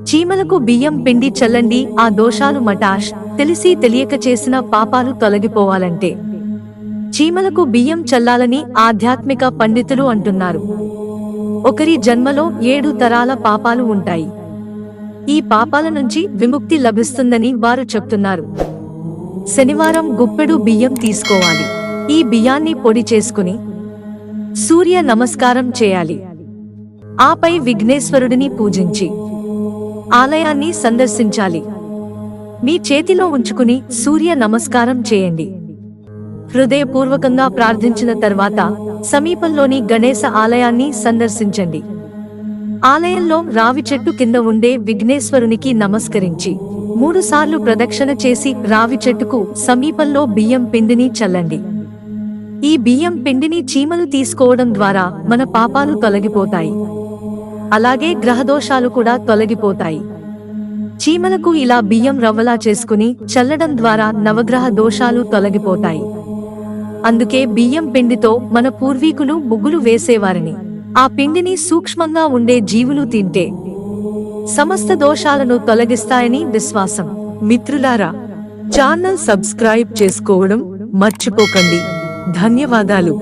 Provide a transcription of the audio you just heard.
చీమలకు బియ్యం పిండి చల్లండి. ఆ దోషాలు మటాష్. తెలిసి తెలియక చేసిన పాపాలు తొలగిపోవాలంటే చీమలకు బియ్యం చల్లాలని ఆధ్యాత్మిక పండితులు అంటున్నారు. ఒకరి జన్మలో 7 తరాల పాపాలు ఉంటాయి. ఈ పాపాల నుంచి విముక్తి లభిస్తుందని వారు చెప్తున్నారు. శనివారం గుప్పెడు బియ్యం తీసుకోవాలి. ఈ బియ్యాన్ని పొడి చేసుకుని సూర్య నమస్కారం చేయాలి. ఆపై విఘ్నేశ్వరుడిని పూజించి ఆలయాన్ని సందర్శించాలి. మీ చేతిలో ఉంచుకుని సూర్య నమస్కారం చేయండి. హృదయపూర్వకంగా ప్రార్థించిన తర్వాత సమీపంలోని గణేశ ఆలయాన్ని సందర్శించండి. ఆలయంలో రావి చెట్టు కింద ఉండే విఘ్నేశ్వరునికి నమస్కరించి 3 సార్లు ప్రదక్షిణ చేసి రావి చెట్టుకు సమీపంలో బియ్యం పిండిని చల్లండి. ఈ బియ్యం పిండిని చీమలు తీసుకోవడం ద్వారా మన పాపాలు తొలగిపోతాయి. అలాగే గ్రహదోషాలు కూడా తొలగిపోతాయి. చీమలకు ఇలా బియ్యం రవ్వలా చేసుకుని చల్లడం ద్వారా నవగ్రహ దోషాలు తొలగిపోతాయి. అందుకే బియ్యం పిండితో మన పూర్వీకులు ముగ్గులు వేసేవారని. ఆ పిండిని సూక్ష్మంగా ఉండే జీవులు తింటే సమస్త దోషాలను తొలగిస్తాయని విశ్వాసం. మిత్రులారా, ఛానల్ సబ్స్క్రైబ్ చేసుకోవడం మర్చిపోకండి. ధన్యవాదాలు.